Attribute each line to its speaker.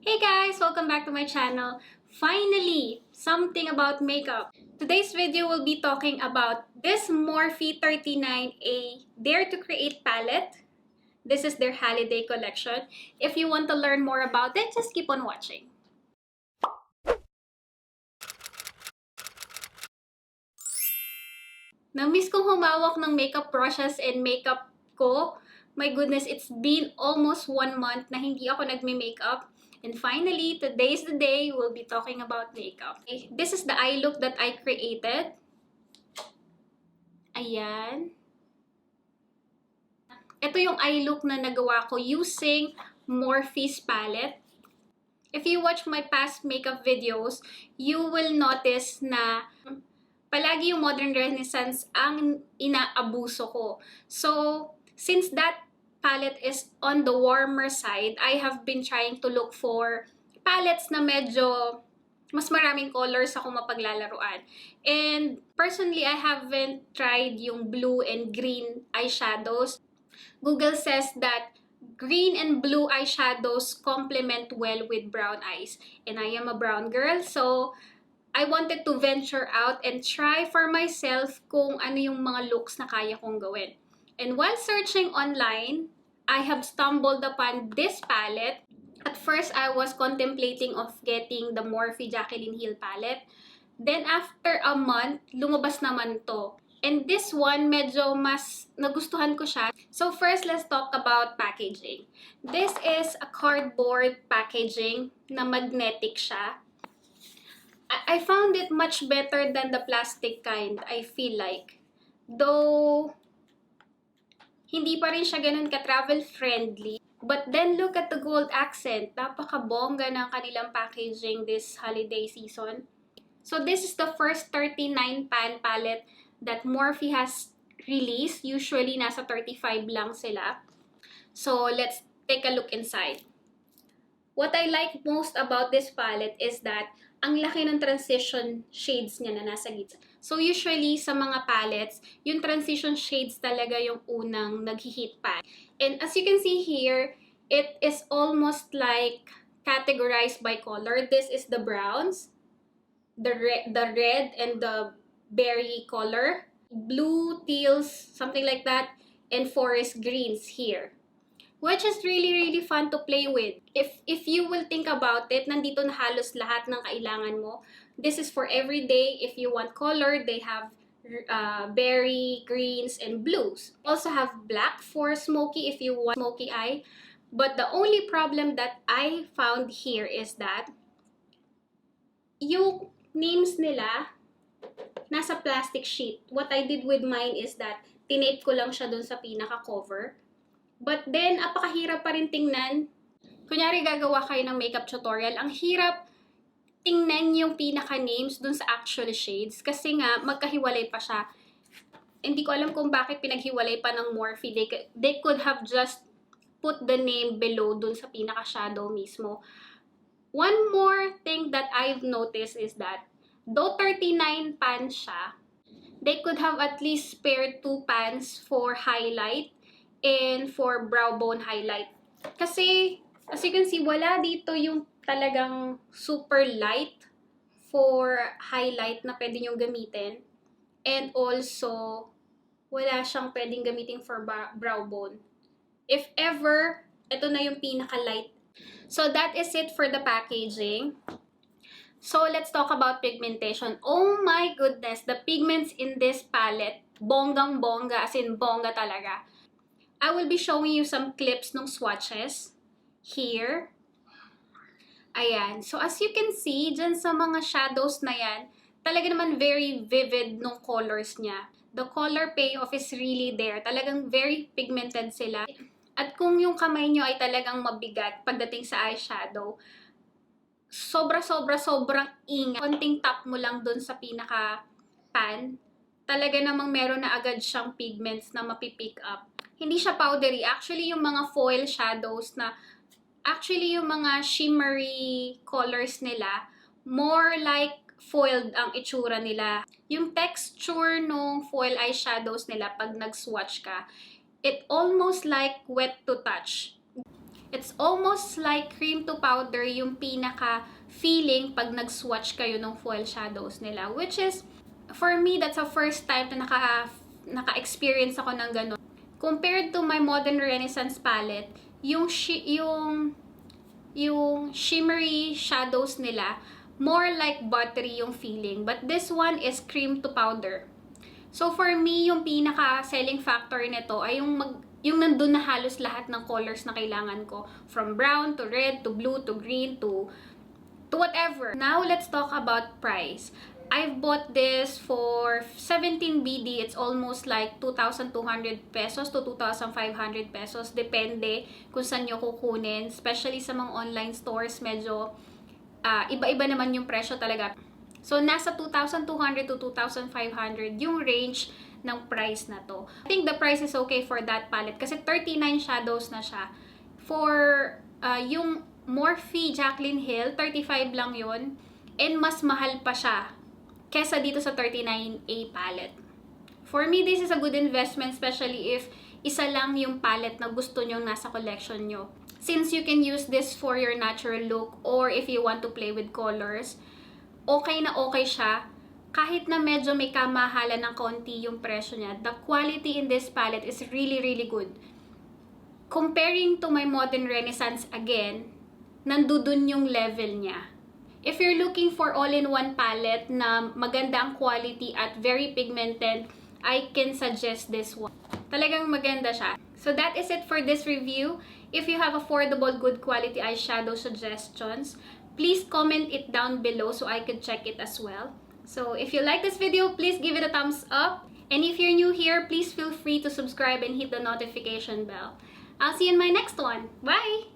Speaker 1: Hey guys! Welcome back to my channel. Finally, something about makeup. Today's video will be talking about this Morphe 39A Dare to Create palette. This is their holiday collection. If you want to learn more about it, just keep on watching. Na-miss kong humawak ng makeup brushes and makeup ko. My goodness, it's been almost 1 month na hindi ako nagme-makeup. And finally, today's the day we'll be talking about makeup. Okay, this is the eye look that I created. Ayan. Ito yung eye look na nagawa ko using Morphe's palette. If you watch my past makeup videos, you will notice na palagi yung modern renaissance ang inaabuso ko. So, since that palette is on the warmer side, I have been trying to look for palettes na medyo mas maraming colors ako mapaglalaruan. And personally, I haven't tried yung blue and green eyeshadows. Google says that green and blue eyeshadows complement well with brown eyes. And I am a brown girl, so I wanted to venture out and try for myself kung ano yung mga looks na kaya kong gawin. And while searching online, I have stumbled upon this palette. At first, I was contemplating of getting the Morphe Jaclyn Hill palette. Then after a month, lumabas naman to. And this one, medyo mas nagustuhan ko siya. So first, let's talk about packaging. This is a cardboard packaging na magnetic siya. I found it much better than the plastic kind, I feel like. Though, hindi pa rin siya ganun ka-travel friendly. But then look at the gold accent. Napaka-bongga ng kanilang packaging this holiday season. So this is the first 39 pan palette that Morphe has released. Usually, nasa 35 lang sila. So let's take a look inside. What I like most about this palette is that ang laki ng transition shades niya na nasa gitna. So usually sa mga palettes, yung transition shades talaga yung unang nag-hit pa. And as you can see here, it is almost like categorized by color. This is the browns, the red and the berry color, blue, teals, something like that, and forest greens here. Which is really fun to play with. If you will think about it, nandito na halos lahat ng kailangan mo. This is for everyday. If you want color, they have berry, greens, and blues. Also have black for smoky if you want smoky eye. But the only problem that I found here is that yung names nila nasa plastic sheet. What I did with mine is that tinape ko lang siya dun sa pinaka-cover. But then, apakahirap pa rin tingnan. Kunyari, gagawa kayo ng makeup tutorial. Ang hirap tingnan yung pinaka-names dun sa actual shades. Kasi nga, magkahiwalay pa siya. Hindi ko alam kung bakit pinaghiwalay pa ng Morphe. They could have just put the name below dun sa pinaka-shadow mismo. One more thing that I've noticed is that, though 39 pans siya, they could have at least spared 2 pans for highlight and for brow bone highlight. Kasi, as you can see, wala dito yung talagang super light for highlight na pwede nyo gamitin. And also, wala siyang pwedeng gamitin for brow bone. If ever, ito na yung pinaka-light. So, that is it for the packaging. So, let's talk about pigmentation. Oh my goodness, the pigments in this palette, bonggang-bongga, as in bongga talaga. I will be showing you some clips ng swatches here. Ayan. So, as you can see, dyan sa mga shadows na yan, talaga naman very vivid nung colors niya. The color payoff is really there. Talagang very pigmented sila. At kung yung kamay nyo ay talagang mabigat pagdating sa eyeshadow, sobrang ingat. Konting tap mo lang dun sa pinaka-pan, talaga namang meron na agad siyang pigments na mapipick up. Hindi siya powdery. Actually, yung mga foil shadows na, actually yung mga shimmery colors nila, more like foiled ang itsura nila. Yung texture nung foil eyeshadows nila, pag nag-swatch ka, it almost like wet to touch. It's almost like cream to powder yung pinaka-feeling pag nag-swatch kayo ng full shadows nila. Which is, for me, that's the first time na naka-experience ako ng ganun. Compared to my Modern Renaissance palette, yung shimmery shadows nila, more like buttery yung feeling. But this one is cream to powder. So for me, yung pinaka-selling factor nito ay yung nandun na halos lahat ng colors na kailangan ko. From brown to red to blue to green to whatever. Now, let's talk about price. I've bought this for 17 BD. It's almost like 2,200 pesos to 2,500 pesos. Depende kung saan nyo kukunin. Especially sa mga online stores, medyo iba-iba naman yung presyo talaga. So, nasa 2,200 to 2,500 yung range ng price na to. I think the price is okay for that palette kasi 39 shadows na siya. For yung Morphe Jaclyn Hill, 35 lang yun. And mas mahal pa siya kesa dito sa 39A palette. For me, this is a good investment, especially if isa lang yung palette na gusto nyo nasa collection nyo. Since you can use this for your natural look or if you want to play with colors, okay na okay siya. Kahit na medyo may kamahalan ng konti yung presyo niya, the quality in this palette is really, really good. Comparing to my Modern Renaissance again, nandudun yung level niya. If you're looking for all-in-one palette na maganda ang quality at very pigmented, I can suggest this one. Talagang maganda siya. So that is it for this review. If you have affordable, good quality eyeshadow suggestions, please comment it down below so I could check it as well. So if you like this video, please give it a thumbs up. And if you're new here, please feel free to subscribe and hit the notification bell. I'll see you in my next one. Bye!